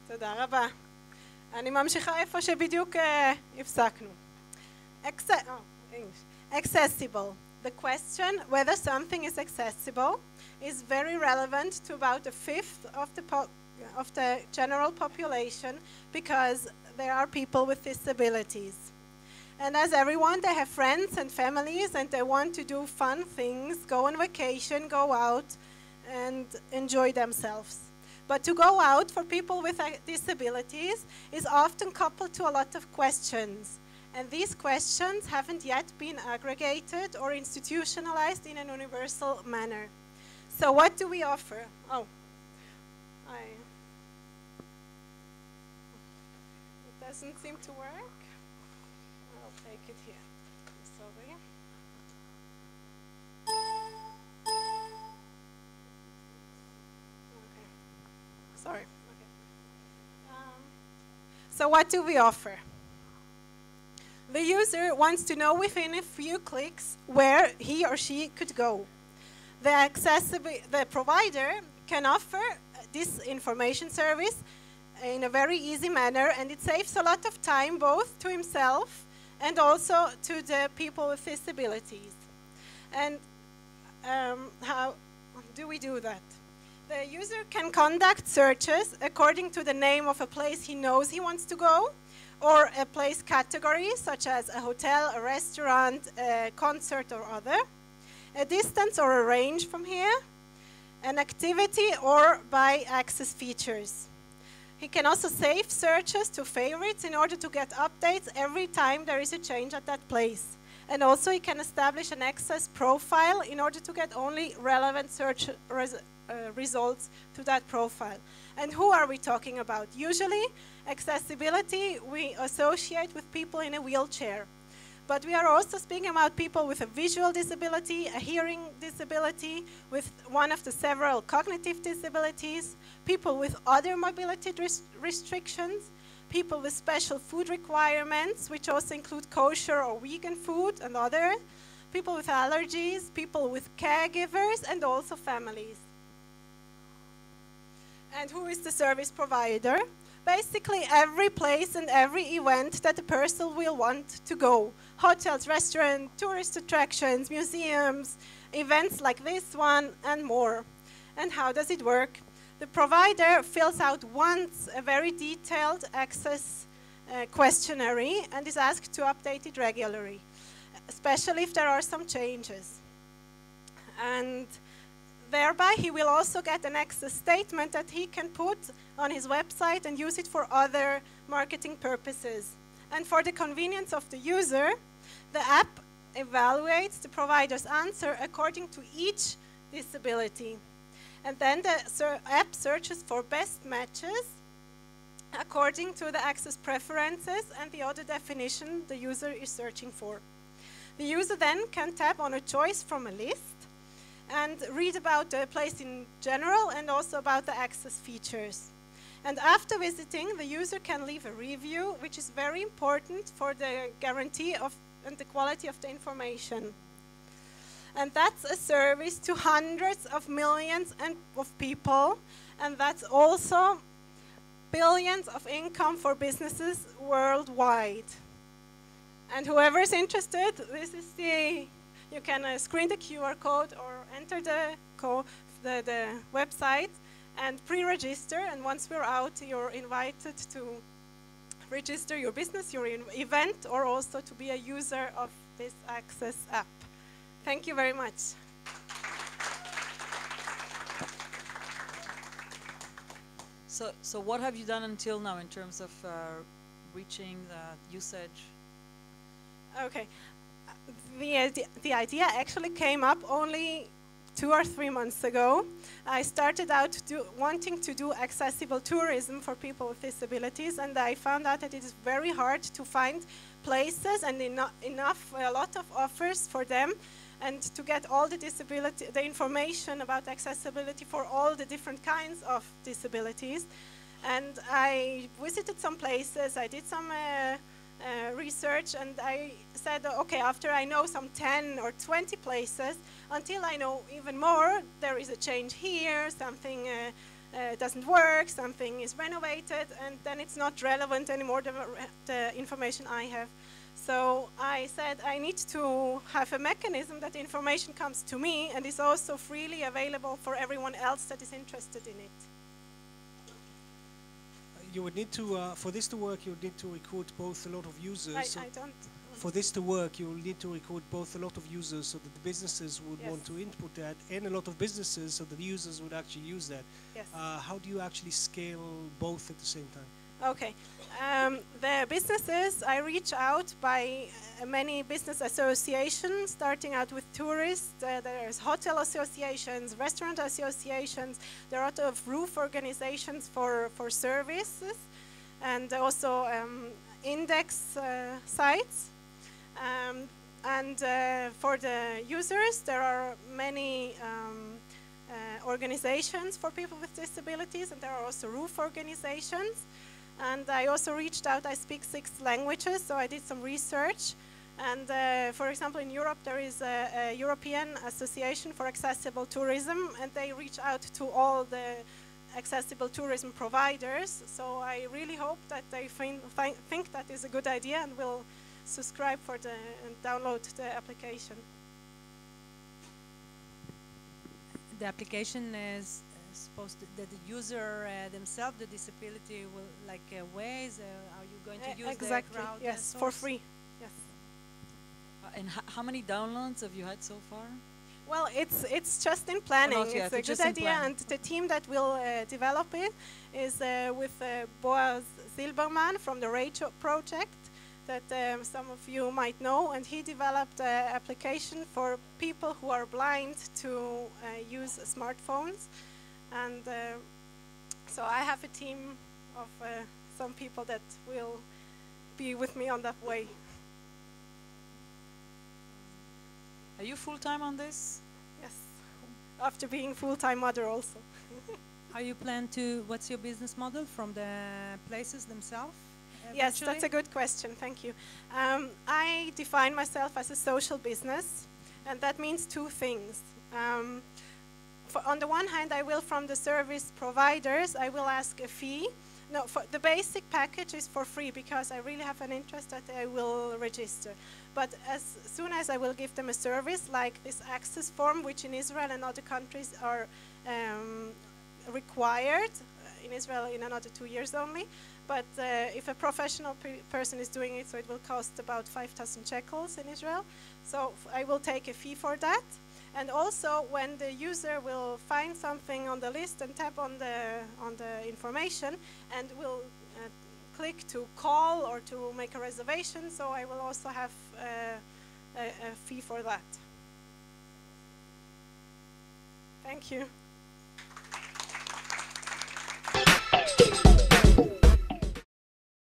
תודה רבה. אני ממשיכה איפה שבדיוק הפסקנו. Accessible. The question whether something is accessible is very relevant to about a fifth of the general population because there are people with disabilities. And as everyone, they have friends and families and they want to do fun things, go on vacation, go out and enjoy themselves. But to go out for people with disabilities is often coupled to a lot of questions. And these questions haven't yet been aggregated or institutionalized in a universal manner. So what do we offer? Oh, it doesn't seem to work. I'll take it here. Sorry. Okay. Sorry. Okay. So what do we offer? The user wants to know within a few clicks where he or she could go. The provider can offer this information service in a very easy manner, and it saves a lot of time both to himself and also to the people with disabilities. And how do we do that? The user can conduct searches according to the name of a place he knows he wants to go, or a place category, such as a hotel, a restaurant, a concert, or other, a distance or a range from here, an activity, or by access features. He can also save searches to favorites in order to get updates every time there is a change at that place. And also he can establish an access profile in order to get only relevant search results to that profile. And who are we talking about? Usually, accessibility we associate with people in a wheelchair. But we are also speaking about people with a visual disability, a hearing disability, with one of the several cognitive disabilities, people with other mobility restrictions, people with special food requirements, which also include kosher or vegan food and other, people with allergies, people with caregivers, and also families. And who is the service provider? Basically every place and every event that the person will want to go. Hotels, restaurants, tourist attractions, museums, events like this one, and more. And how does it work? The provider fills out once a very detailed access questionnaire and is asked to update it regularly, especially if there are some changes. And thereby, he will also get an access statement that he can put on his website and use it for other marketing purposes. And for the convenience of the user, the app evaluates the provider's answer according to each disability. And then the app searches for best matches according to the access preferences and the other definition the user is searching for. The user then can tap on a choice from a list and read about the place in general and also about the access features. And after visiting, the user can leave a review, which is very important for the guarantee of and the quality of the information. And that's a service to hundreds of millions of people, and that's also billions of income for businesses worldwide. And whoever is interested, this is you can screen the QR code or enter the website and pre-register. And once we're out, you're invited to register your business, your event, or also to be a user of this Access app. Thank you very much. So what have you done until now in terms of reaching the usage? Okay. The idea actually came up only 2 or 3 months ago. I started out wanting to do accessible tourism for people with disabilities, and I found out that it is very hard to find places and a lot of offers for them, and to get all the information about accessibility for all the different kinds of disabilities. And I visited some places, I did some research, and I said, okay, after I know some 10 or 20 places, until I know even more, there is a change here, something doesn't work, something is renovated, and then it's not relevant anymore, the information I have. So I said I need to have a mechanism that the information comes to me and is also freely available for everyone else that is interested in it. You would need to, for this to work, you would need to record both a lot of users. I don't. For this to work, you will need to record both a lot of users so that the businesses would want to input that, and a lot of businesses so that the users would actually use that. Yes. How do you actually scale both at the same time? Okay. The businesses, I reach out by many business associations, starting out with tourists. There's hotel associations, restaurant associations. There are a lot of roof organizations for services, and also index sites. And for the users, there are many organizations for people with disabilities, and there are also roof organizations. And I also reached out. I speak 6 languages, so I did some research. And for example, in Europe, there is a European Association for Accessible Tourism, and they reach out to all the accessible tourism providers. So I really hope that they think that is a good idea and will subscribe for and download the application. The application is supposed to, that the user themselves, the disability, will like ways. Are you going to use exactly? The crowd Yes, for free. Yes. And how many downloads have you had so far? Well, it's just in planning. It's a good idea, and the team that will develop it is with Boaz Silberman from the Radio Project, that some of you might know, and he developed an application for people who are blind to use smartphones. And so I have a team of some people that will be with me on that way. Are you full-time on this? Yes, after being full-time mother also. How you plan to, what's your business model from the places themselves? Yes, that's a good question, thank you. I define myself as a social business, and that means 2 things. On the one hand, I will, from the service providers, I will ask a fee. No, for the basic package is for free because I really have an interest that I will register. But as soon as I will give them a service like this access form, which in Israel and other countries are required, in Israel in another 2 years only, but if a professional person is doing it, so it will cost about 5,000 shekels in Israel. So I will take a fee for that. And also, when the user will find something on the list and tap on the information and will click to call or to make a reservation, so I will also have a fee for that. Thank you.